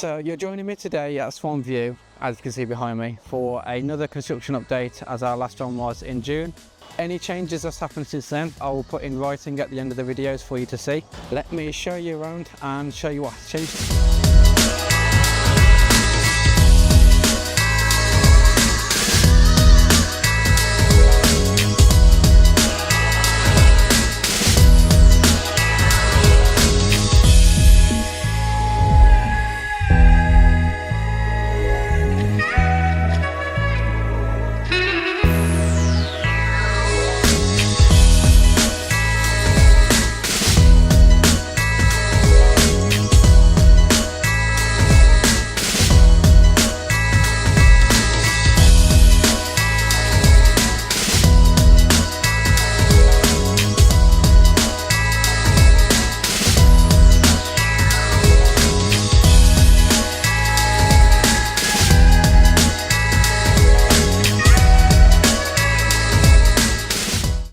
So you're joining me today at Swan View, as you can see behind me, for another construction update, as our last one was in June. Any changes that's happened since then, I will put in writing at the end of the videos for you to see. Let me show you around and show you what has changed.